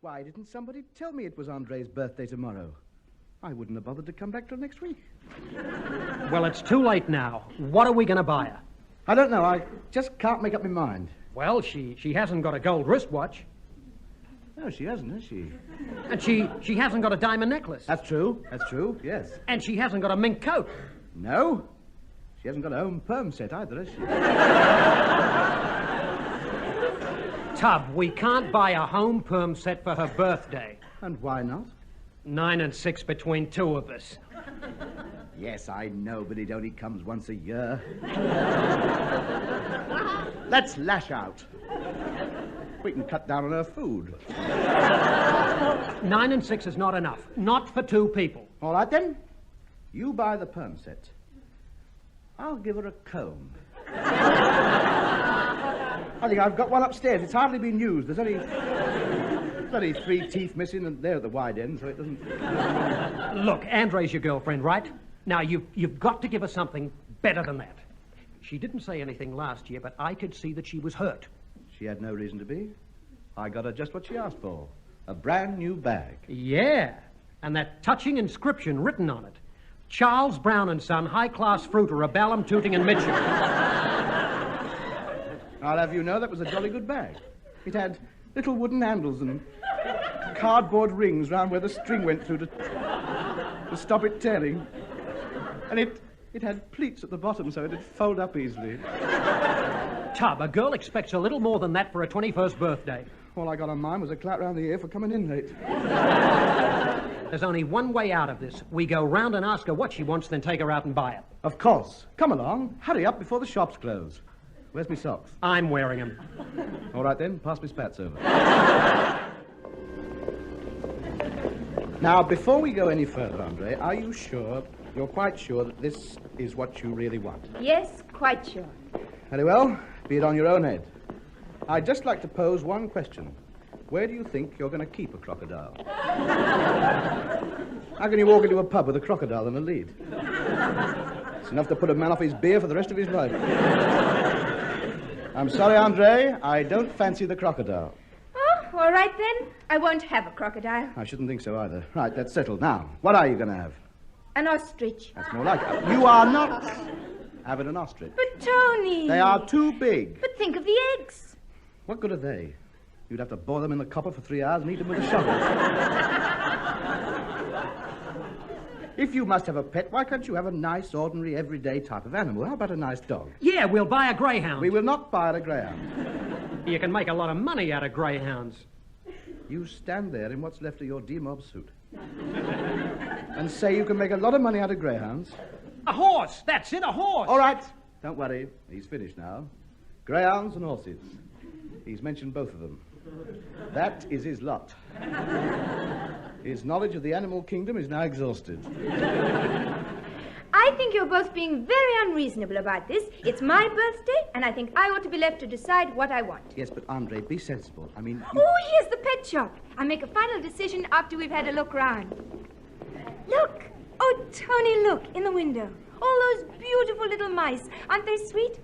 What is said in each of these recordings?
Why didn't somebody tell me it was Andree's birthday tomorrow? I wouldn't have bothered to come back till next week. Well, it's too late now. What are we going to buy her? I don't know. I just can't make up my mind. Well, she hasn't got a gold wristwatch. No, she hasn't, has she? And she hasn't got a diamond necklace. That's true, yes. And she hasn't got a mink coat. No. She hasn't got a home perm set either, has she? Tub, we can't buy a home perm set for her birthday. And why not? 9 and 6 between two of us. Yes, I know, but it only comes once a year. Let's lash out. We can cut down on her food. 9 and 6 is not enough. Not for two people. All right, then. You buy the perm set. I'll give her a comb. I think I've got one upstairs. It's hardly been used. There's only 3 teeth missing, and they're at the wide end, so it doesn't... Look, Andree's your girlfriend, right? Now, you've got to give her something better than that. She didn't say anything last year, but I could see that she was hurt. She had no reason to be. I got her just what she asked for. A brand new bag. Yeah, and that touching inscription written on it. Charles Brown and Son, high-class fruiter of Balham, Tooting and Mitchell. I'll have you know that was a jolly good bag. It had little wooden handles and cardboard rings round where the string went through to stop it tearing. And it had pleats at the bottom so it'd fold up easily. Tub, a girl expects a little more than that for her 21st birthday. All I got on mine was a clout round the ear for coming in late. There's only one way out of this. We go round and ask her what she wants, then take her out and buy it. Of course. Come along. Hurry up before the shops close. Where's my socks? I'm wearing them. All right, then. Pass me spats over. Now, before we go any further, Andree, are you sure, you're quite sure that this is what you really want? Yes, quite sure. Very well. Be it on your own head. I'd just like to pose one question. Where do you think you're going to keep a crocodile? How can you walk into a pub with a crocodile and a lead? It's enough to put a man off his beer for the rest of his life. I'm sorry, Andree. I don't fancy the crocodile. Oh, all right then. I won't have a crocodile. I shouldn't think so either. Right, that's settled. Now, what are you going to have? An ostrich. That's more like it. You are not having an ostrich. But, Tony... They are too big. But think of the eggs. What good are they? You'd have to boil them in the copper for 3 hours and eat them with a shovel. If you must have a pet, why can't you have a nice, ordinary, everyday type of animal? How about a nice dog? Yeah, we'll buy a greyhound. We will not buy a greyhound. You can make a lot of money out of greyhounds. You stand there in what's left of your D-mob suit and say you can make a lot of money out of greyhounds. A horse! That's it, a horse! All right. Don't worry. He's finished now. Greyhounds and horses. He's mentioned both of them. That is his lot. His knowledge of the animal kingdom is now exhausted. I think you're both being very unreasonable about this. It's my birthday, and I think I ought to be left to decide what I want. Yes, but Andree, be sensible. I mean... Oh, here's the pet shop. I'll make a final decision after we've had a look round. Look! Oh, Tony, look, in the window. All those beautiful little mice. Aren't they sweet?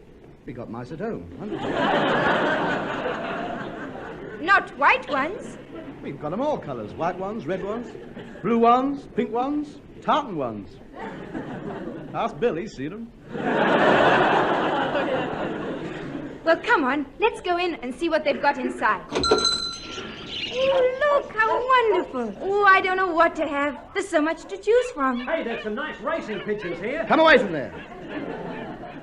We got mice at home, haven't we? Not white ones. We've got them all colours. White ones, red ones, blue ones, pink ones, tartan ones. Ask Bill, he's seen them. Well, come on. Let's go in and see what they've got inside. Oh, look, how wonderful. Oh, I don't know what to have. There's so much to choose from. Hey, there's some nice racing pigeons here. Come away from there.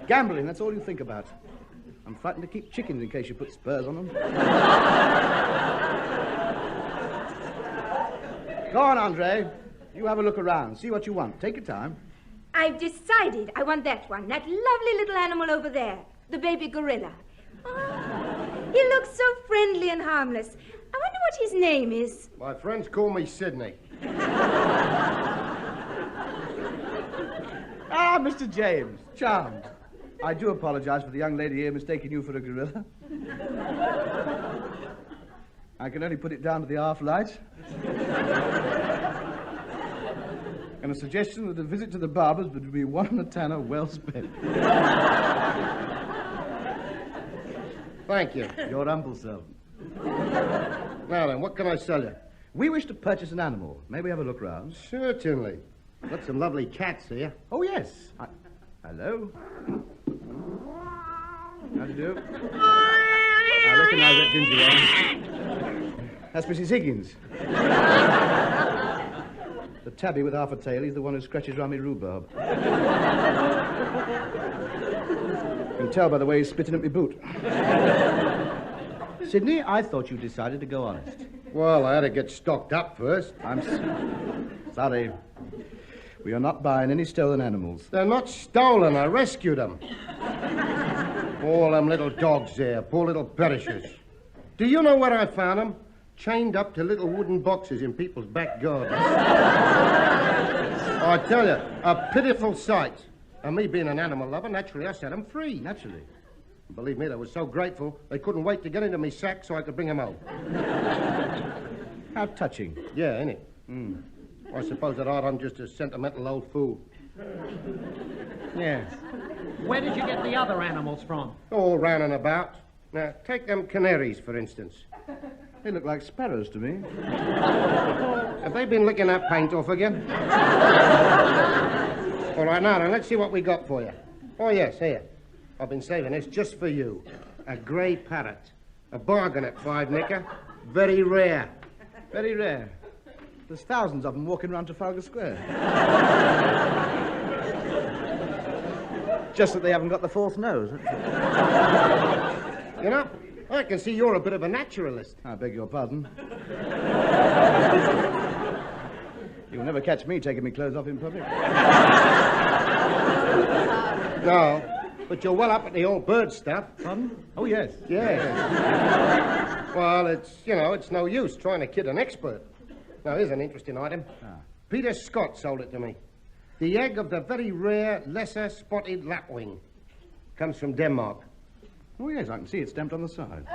Gambling, that's all you think about. I'm frightened to keep chickens in case you put spurs on them. Go on, Andree. You have a look around. See what you want. Take your time. I've decided I want that one. That lovely little animal over there. The baby gorilla. Oh, he looks so friendly and harmless. I wonder what his name is. My friends call me Sydney. Ah, Mr. James. Charmed. I do apologize for the young lady here mistaking you for a gorilla. I can only put it down to the half-light. And a suggestion that a visit to the barber's would be one and a tanner well spent. Thank you. Your humble self. Now then, what can I sell you? We wish to purchase an animal. May we have a look round? Certainly. Got some lovely cats here. Oh, yes. Hello. How do you do? I recognise that ginger one. That's Mrs. Higgins. The tabby with half a tail, he's the one who scratches round me rhubarb. You can tell by the way he's spitting at me boot. Sidney, I thought you decided to go honest. Well, I had to get stocked up first. I'm sorry. We are not buying any stolen animals. They're not stolen. I rescued them. All them little dogs there, poor little perishers. Do you know where I found them? Chained up to little wooden boxes in people's back gardens. I tell you, a pitiful sight. And me being an animal lover, naturally I set them free. Naturally. Believe me, they were so grateful, they couldn't wait to get into me sack so I could bring them home. How touching. Yeah, ain't it? I suppose that I'm just a sentimental old fool. Yes. Where did you get the other animals from? All round and about. Now, take them canaries, for instance. They look like sparrows to me. Have they been licking that paint off again? All right, now then, let's see what we got for you. Oh, yes, here. I've been saving this just for you. A grey parrot. A bargain at 5 nicker. Very rare. Very rare. There's thousands of them walking around Trafalgar Square. Just that they haven't got the fourth nose. You know, I can see you're a bit of a naturalist. I beg your pardon. You'll never catch me taking my clothes off in public. No, but you're well up at the old bird stuff. Pardon? Oh, yes. Yes. Well, it's no use trying to kid an expert. Now, here's an interesting item. Peter Scott sold it to me. The egg of the very rare lesser spotted lapwing. Comes from Denmark. Oh, yes, I can see it stamped on the side.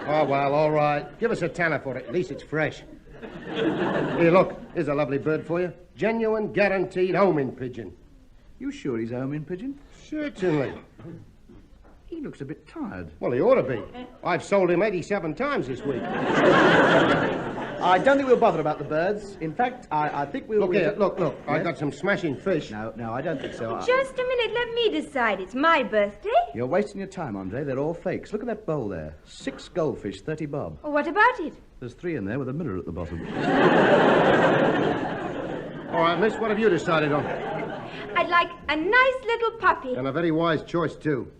Oh, well, all right. Give us a tanner for it. At least it's fresh. Here, look. Here's a lovely bird for you. Genuine, guaranteed homing pigeon. You sure he's a homing pigeon? Certainly. He looks a bit tired. Well, he ought to be. I've sold him 87 times this week. I don't think we'll bother about the birds. In fact, I think we'll... Look here, look. Yes? I got some smashing fish. No, I don't think so. Just a minute, let me decide. It's my birthday. You're wasting your time, Andree. They're all fakes. Look at that bowl there. 6 goldfish, 30 bob. Oh, what about it? There's 3 in there with a mirror at the bottom. All right, miss, what have you decided on? I'd like a nice little puppy. And a very wise choice, too.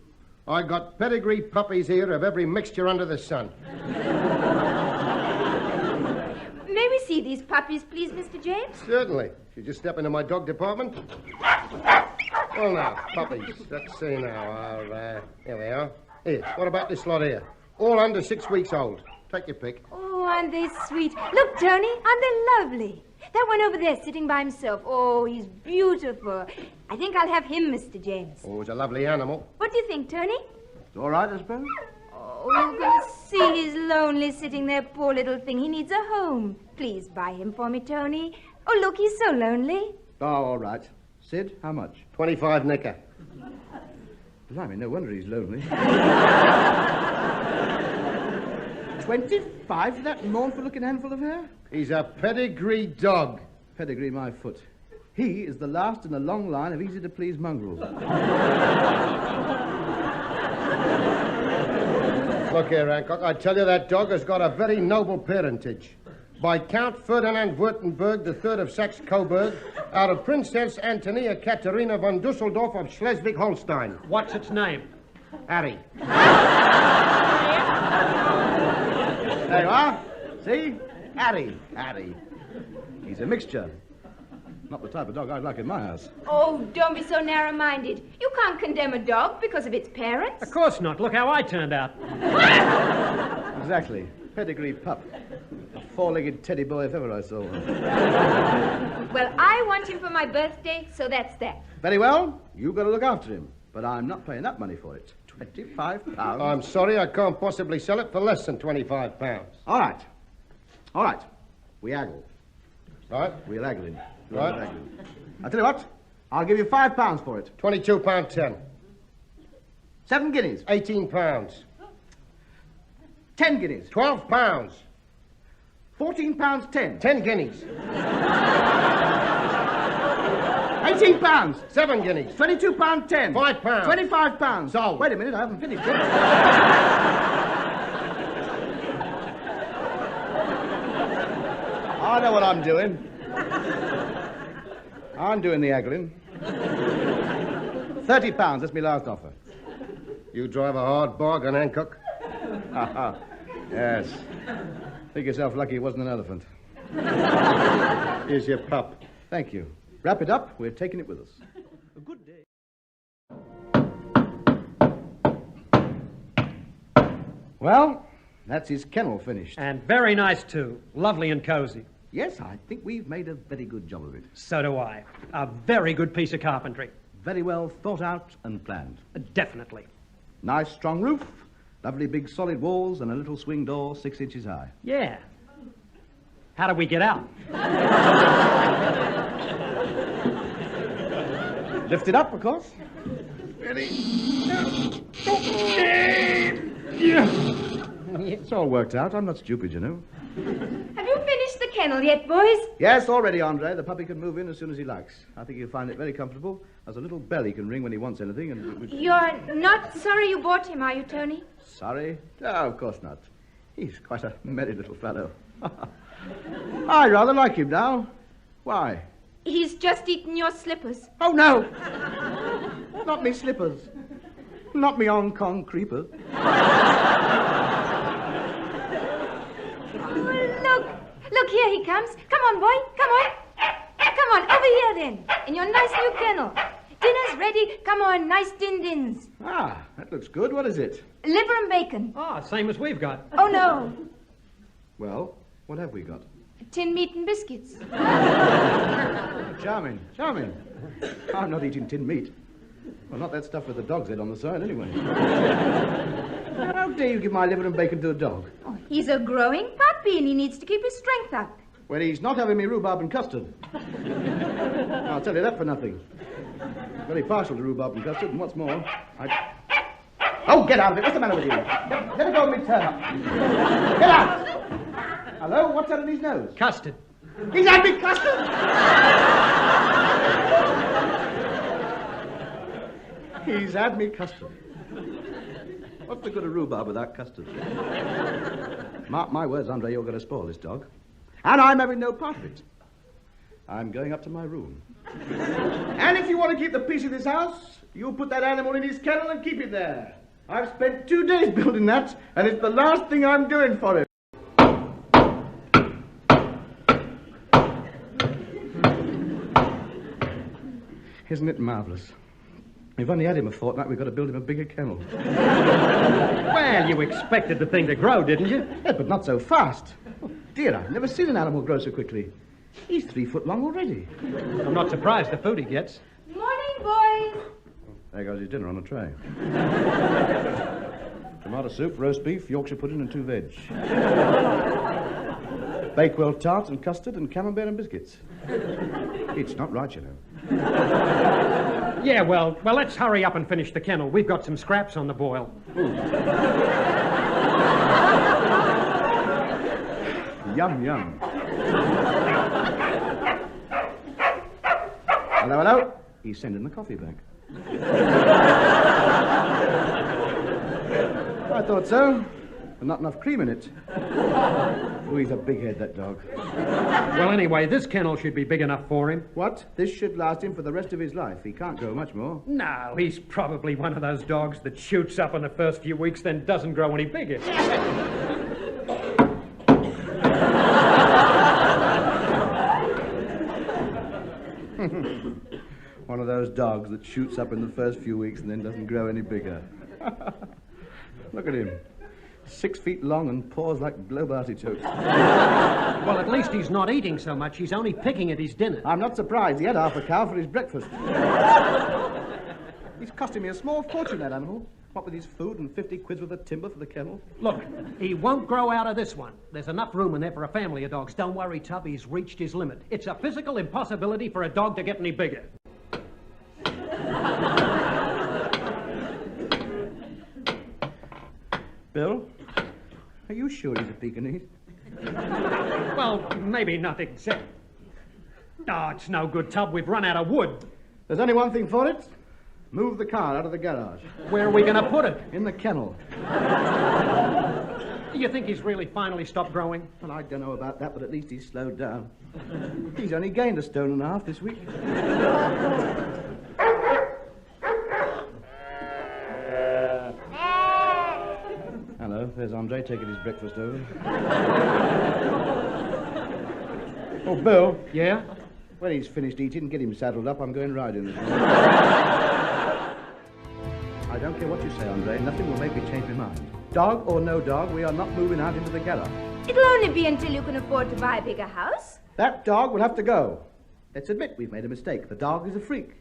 I got pedigree puppies here of every mixture under the sun. May we see these puppies, please, Mr. James? Certainly. If you just step into my dog department. Well, now, puppies. Let's see now. Here we are. Here, what about this lot here? All under 6 weeks old. Take your pick. Oh, aren't they sweet? Look, Tony, aren't they lovely? That one over there sitting by himself. Oh, he's beautiful. I think I'll have him, Mr. James. Oh, he's a lovely animal. What do you think, Tony? It's all right, I suppose? Oh, you can see he's lonely sitting there, poor little thing. He needs a home. Please buy him for me, Tony. Oh, look, he's so lonely. Oh, all right. Sid, how much? 25 nicker. Blimey, no wonder he's lonely. 25 for that mournful-looking handful of hair? He's a pedigree dog. Pedigree my foot. He is the last in a long line of easy-to-please mongrels. Look here, Hancock. I tell you, that dog has got a very noble parentage. By Count Ferdinand Württemberg, III of Saxe-Coburg, out of Princess Antonia Katharina von Dusseldorf of Schleswig-Holstein. What's its name? Harry. There you are. See? Harry. He's a mixture. Not the type of dog I'd like in my house. Oh, don't be so narrow-minded. You can't condemn a dog because of its parents. Of course not. Look how I turned out. Exactly. Pedigree pup. A 4-legged teddy boy if ever I saw one. Well, I want him for my birthday, so that's that. Very well. You've got to look after him. But I'm not paying that money for it. £25. I'm sorry, I can't possibly sell it for less than £25. All right. We haggle. Right? We'll haggle him. Right. I'll tell you what. I'll give you £5 for it. £22.10. 7 guineas. £18. 10 guineas. 12 pounds. 14 pounds 10. 10 guineas. 18 pounds. 7 guineas. 22 pound 10. 5 pounds. 25 pounds. Sold. Wait a minute, I haven't finished yet. I know what I'm doing. I'm doing the haggling. 30 pounds, that's my last offer. You drive a hard bargain, Hancock. Yes. Think yourself lucky it wasn't an elephant. Here's your pup. Thank you. Wrap it up. We're taking it with us. A good day. Well, that's his kennel finished. And very nice, too. Lovely and cozy. Yes, I think we've made a very good job of it. So do I. A very good piece of carpentry. Very well thought out and planned. Definitely. Nice strong roof, lovely big solid walls, and a little swing door 6 inches high. Yeah. How do we get out? Lift it up, of course. Ready? It's all worked out. I'm not stupid, you know. Have you finished the kennel yet, boys? Yes, already, Andree. The puppy can move in as soon as he likes. I think he'll find it very comfortable. Has a little bell he can ring when he wants anything, and... You're not sorry you bought him, are you, Tony? Sorry? No, of course not. He's quite a merry little fellow. I rather like him now. Why? He's just eaten your slippers. Oh, no! Not me slippers. Not me Hong Kong creeper. Look, here he comes. Come on, boy. Come on. Come on, over here then. In your nice new kennel. Dinner's ready. Come on, nice din-dins. Ah, that looks good. What is it? Liver and bacon. Ah, same as we've got. Oh, no. Well, what have we got? Tin meat and biscuits. Charming, charming. I'm not eating tin meat. Well, not that stuff with the dog's head on the side, anyway. How dare you give my liver and bacon to a dog? Oh, he's a growing puppy and he needs to keep his strength up. Well, he's not having me rhubarb and custard. I'll tell you that for nothing. Very partial to rhubarb and custard, and what's more, Oh, get out of it. What's the matter with you? Let me go and me turn up. Get out! Hello? What's under his nose? Custard. He's had me custard! He's had me custard. What's the good of rhubarb without custard? Mark my words, Andree, you're going to spoil this dog. And I'm having no part of it. I'm going up to my room. And if you want to keep the peace of this house, you put that animal in his kennel and keep it there. I've spent 2 days building that, and it's the last thing I'm doing for him. Isn't it marvellous? We've only had him a fortnight, we've got to build him a bigger kennel. Well, you expected the thing to grow, didn't you? Yeah, but not so fast. Oh, dear, I've never seen an animal grow so quickly. He's 3 foot long already. I'm not surprised the food he gets. Morning, boys. There goes his dinner on a tray. Tomato soup, roast beef, Yorkshire pudding and 2 veg. Bakewell tart and custard and camembert and biscuits. It's not right, you know. Yeah, well, let's hurry up and finish the kennel. We've got some scraps on the boil. Yum, yum. Hello, hello. He's sending the coffee back. I thought so. But not enough cream in it. Oh, he's a big head, that dog. Well, anyway, this kennel should be big enough for him. What? This should last him for the rest of his life. He can't grow much more. No, he's probably one of those dogs that shoots up in the first few weeks, then doesn't grow any bigger. One of those dogs that shoots up in the first few weeks and then doesn't grow any bigger. Look at him. 6 feet long and paws like globe artichokes. Well, at least he's not eating so much. He's only picking at his dinner. I'm not surprised. He had half a cow for his breakfast. He's costing me a small fortune, that animal. What with his food and 50 quids worth of timber for the kennel. Look, he won't grow out of this one. There's enough room in there for a family of dogs. Don't worry, Tub, he's reached his limit. It's a physical impossibility for a dog to get any bigger. Bill? Are you sure he's a Pekingese? Well, maybe not exactly. Oh, it's no good, Tub. We've run out of wood. There's only one thing for it. Move the car out of the garage. Where are we going to put it? In the kennel. You think he's really finally stopped growing? Well, I don't know about that, but at least he's slowed down. He's only gained 1.5 stone this week. Hello, there's Andree taking his breakfast over. Oh, Bill. Yeah? When he's finished eating, get him saddled up. I'm going riding this morning. I don't care what you say, Andree. Nothing will make me change my mind. Dog or no dog, we are not moving out into the garage. It'll only be until you can afford to buy a bigger house. That dog will have to go. Let's admit we've made a mistake. The dog is a freak.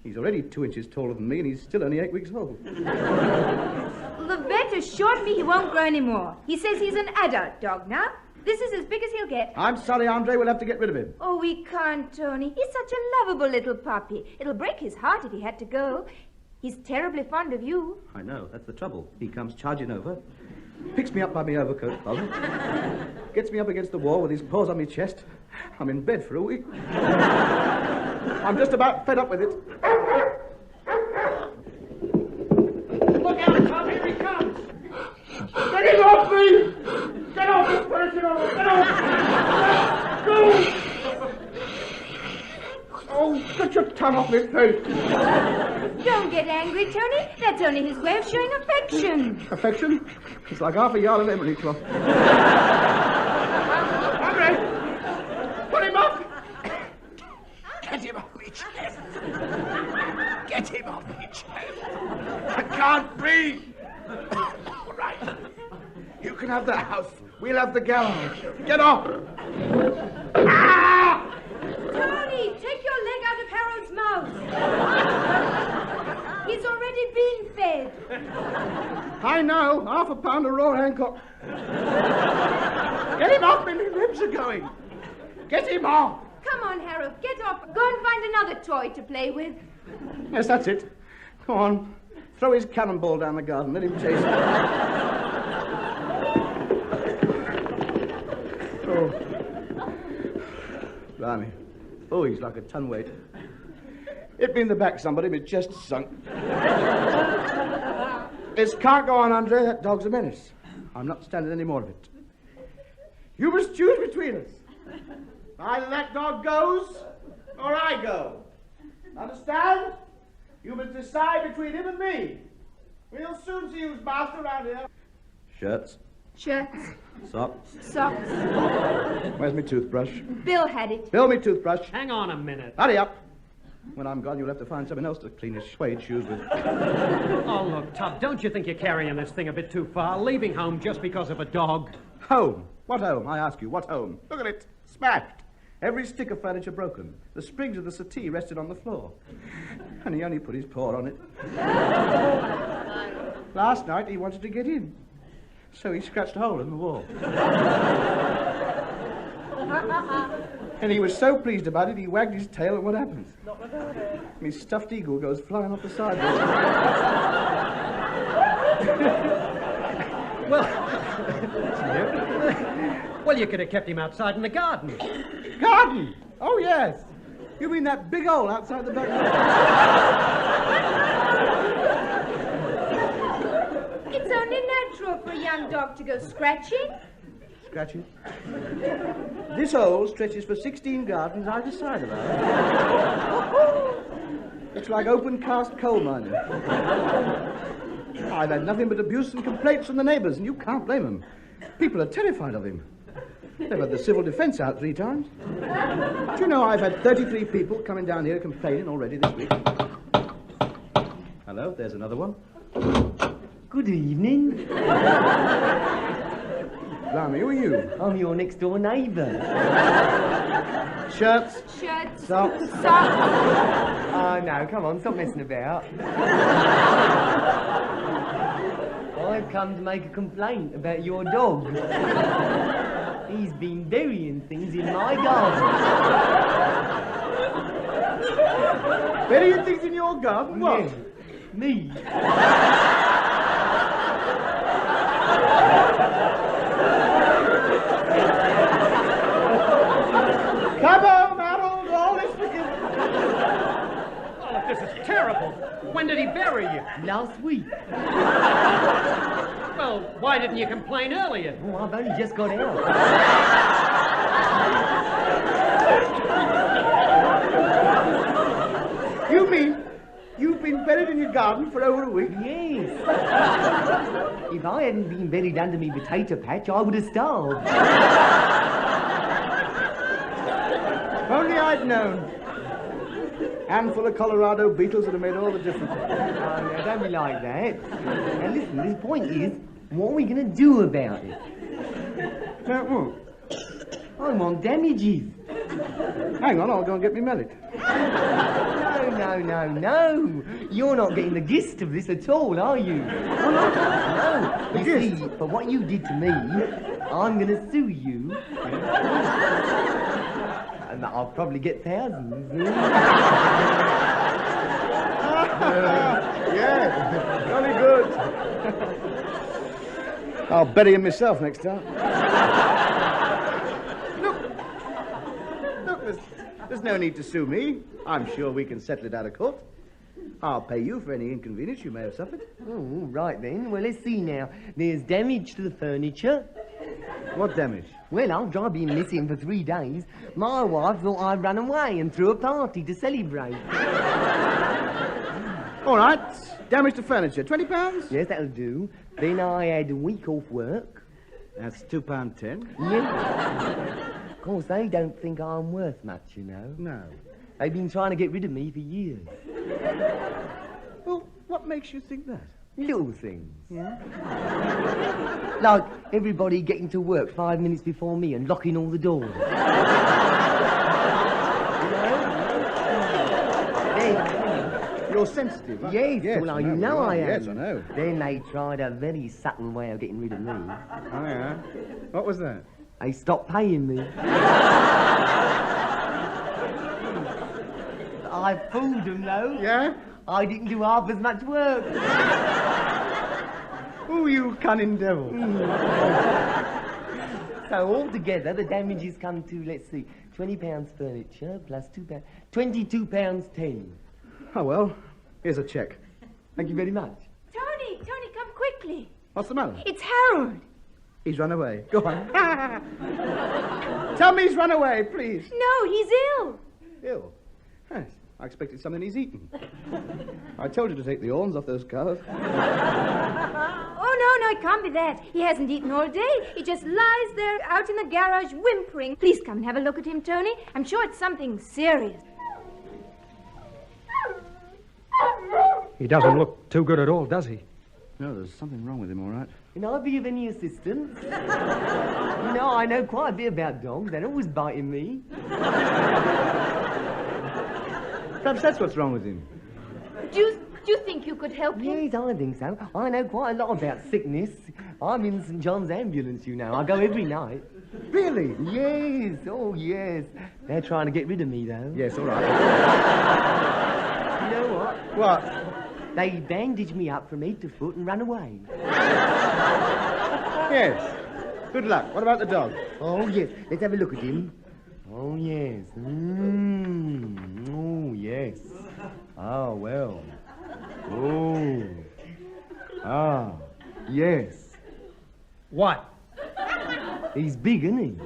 He's already 2 inches taller than me, and he's still only 8 weeks old. The vet assured me he won't grow anymore. He says he's an adult dog now. This is as big as he'll get. I'm sorry, Andree. We'll have to get rid of him. Oh, we can't, Tony. He's such a lovable little puppy. It'll break his heart if he had to go. He's terribly fond of you. I know. That's the trouble. He comes charging over, picks me up by my overcoat collar, gets me up against the wall with his paws on my chest. I'm in bed for a week. I'm just about fed up with it. Look out, Tub. Here he comes. Get him off me! Get off this person! Get off! Go! Oh, get your tongue off my face! Don't get angry, Tony. That's only his way of showing affection. Affection? It's like half a yard of emery cloth. Andree! Put him up! Get him off me chest! Get him off me chest! I can't breathe! All right. You can have the house. We'll have the garage. Get off! Ah! Tony, take your leg out of Harold's mouth. He's already been fed. I know. Half a pound of raw Hancock. Get him off me. My ribs are going. Get him off. Come on, Harold, get off. Go and find another toy to play with. Yes, that's it. Go on. Throw his cannonball down the garden. Let him chase it. Oh. Blimey. Oh, he's like a ton weight. Hit me in the back, somebody. My chest sunk. This can't go on, Andree. That dog's a menace. I'm not standing any more of it. You must choose between us. Either that dog goes, or I go. Understand? You must decide between him and me. We'll soon see who's master around here. Shirts. Shirts. Socks. Socks. Where's my toothbrush? Bill had it. Bill, me toothbrush. Hang on a minute. Hurry up. When I'm gone, you'll have to find something else to clean his suede shoes with. Oh, look, Tub, don't you think you're carrying this thing a bit too far? Leaving home just because of a dog? Home? What home? I ask you, what home? Look at it. Smashed. Every stick of furniture broken. The springs of the settee rested on the floor. And he only put his paw on it. Last night he wanted to get in. So he scratched a hole in the wall. And he was so pleased about it, he wagged his tail, and what happens? My stuffed eagle goes flying off the sidewalk. Well, you could have kept him outside in the garden. Garden? Oh, yes. You mean that big hole outside the back door? It's only natural for a young dog to go scratching. Scratching? This hole stretches for 16 gardens either side of ours. It's like open cast coal mining. I've had nothing but abuse and complaints from the neighbours, and you can't blame them. People are terrified of him. They've had the civil defence out 3 times. Do you know I've had 33 people coming down here complaining already this week? Hello, there's another one. Good evening. Blimey, who are you? I'm your next door neighbour. Shirts? Shirts. Socks? Socks. Oh, no, come on, stop messing about. I've come to make a complaint about your dog. He's been burying things in my garden. Burying things in your garden? What? Yeah, me. Come home, Harold, all is forgiven. Oh, this is terrible. When did he bury you? Last week. Well, why didn't you complain earlier? Oh, I've only just got out. You mean you've been buried in your garden for over a week? Yes. If I hadn't been buried under me potato patch, I would have starved. If only I'd known. Handful of Colorado beetles would have made all the difference. Oh, no, don't be like that. Now listen, this point is, what are we going to do about it? I want damages. Hang on, I'll go and get me mallet. No. You're not getting the gist of this at all, are you? No. You see, for what you did to me, I'm going to sue you. And I'll probably get thousands. Yeah, jolly good. I'll bury him myself next time. Look, there's no need to sue me. I'm sure we can settle it out of court. I'll pay you for any inconvenience you may have suffered. Oh, right then. Well, let's see now. There's damage to the furniture. What damage? Well, after I've been missing for 3 days, my wife thought I'd run away and threw a party to celebrate. All right, damage to furniture, £20? Yes, that'll do. Then I had a week off work. That's £2.10. Yeah. Of course, they don't think I'm worth much, you know. No. They've been trying to get rid of me for years. Well, what makes you think that? Little things. Yeah? Like everybody getting to work 5 minutes before me and locking all the doors. You know? You're sensitive, aren't you? Yes, well, you know I am. Yes, I know. Then they tried a very subtle way of getting rid of me. Oh, yeah? What was that? They stopped paying me. I fooled them, though. Yeah? I didn't do half as much work. Oh, you cunning devil. So altogether, the damages come to, let's see, £20 furniture plus £2, £22.10. Oh, well, here's a cheque. Thank you very much. Tony, come quickly. What's the matter? It's Harold. He's run away. Go on. Tell me he's run away, please. No, he's ill. Ill? Yes, I expected something he's eaten. I told you to take the horns off those cows. Oh, no, it can't be that. He hasn't eaten all day. He just lies there out in the garage whimpering. Please come and have a look at him, Tony. I'm sure it's something serious. He doesn't look too good at all, does he? No, there's something wrong with him, all right. Can I be of any assistance? You know, I know quite a bit about dogs. They're always biting me. Perhaps that's what's wrong with him. Do you think you could help him? Yes, I think so. I know quite a lot about sickness. I'm in St. John's ambulance, you know. I go every night. Really? Yes, oh yes. They're trying to get rid of me, though. Yes, all right. You know what? What? They bandaged me up from head to foot and ran away. Yes. Good luck. What about the dog? Oh, yes. Let's have a look at him. Oh, yes. Oh, yes. Oh, well. Oh. Ah, yes. What? He's big, isn't he?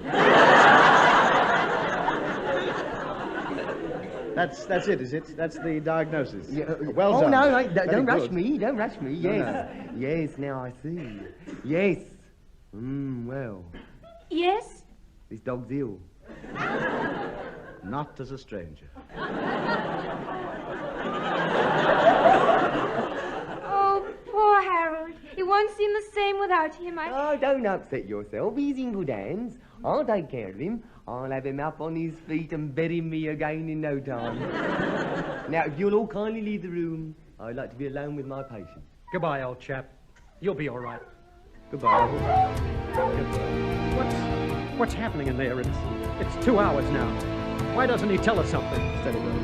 That's it, is it? That's the diagnosis. Yeah, well oh, done. no, Very don't rush good. me. Don't rush me. Yes. No. Yes, now I see. Yes. Well, Yes? this dog's ill. Not as a stranger. Oh, poor Harold. It won't seem the same without him. Oh, don't upset yourself. He's in good hands. I'll take care of him. I'll have him up on his feet and bury me again in no time. Now, if you'll all kindly leave the room, I'd like to be alone with my patient. Goodbye, old chap. You'll be all right. Goodbye. What's happening in there? It's 2 hours now. Why doesn't he tell us something? Steady, brother.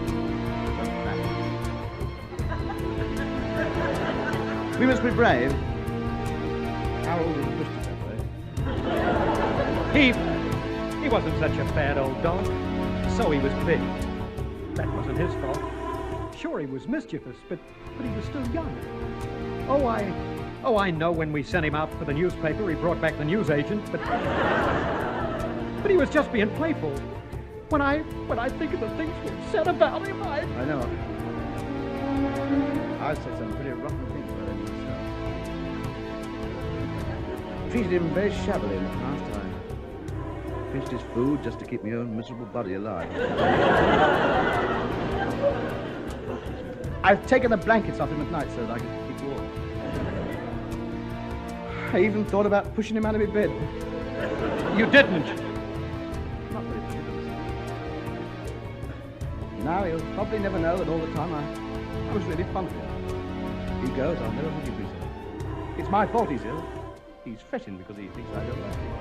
We must be brave. Harold wished it that way. He wasn't such a bad old dog. So he was big. That wasn't his fault. Sure, he was mischievous, but he was still young. I know when we sent him out for the newspaper, he brought back the newsagent, but he was just being playful. When I think of the things we've said about him, I know. I've said some pretty rotten things about him myself. Treated him very shabbily in the past. I pinched his food just to keep my own miserable body alive. I've taken the blankets off him at night so that I can keep warm. I even thought about pushing him out of my bed. You didn't. Not very particular. Now he'll probably never know that all the time I was really fond of him. If he goes, I'll never forgive myself. It's my fault he's ill. He's fretting because he thinks I don't like him.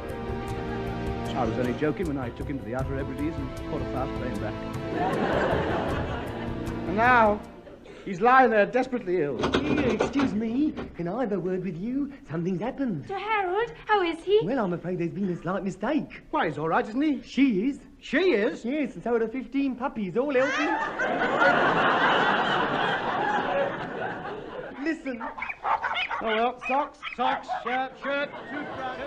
I was only joking when I took him to the Outer Hebrides and caught a fast plane back. And now, he's lying there desperately ill. Excuse me, can I have a word with you? Something's happened. Sir Harold, how is he? Well, I'm afraid there's been a slight mistake. Why, he's all right, isn't he? She is. She is? Yes, and so are the 15 puppies, all healthy. Listen. Oh, well, socks, shirt, toothbrush.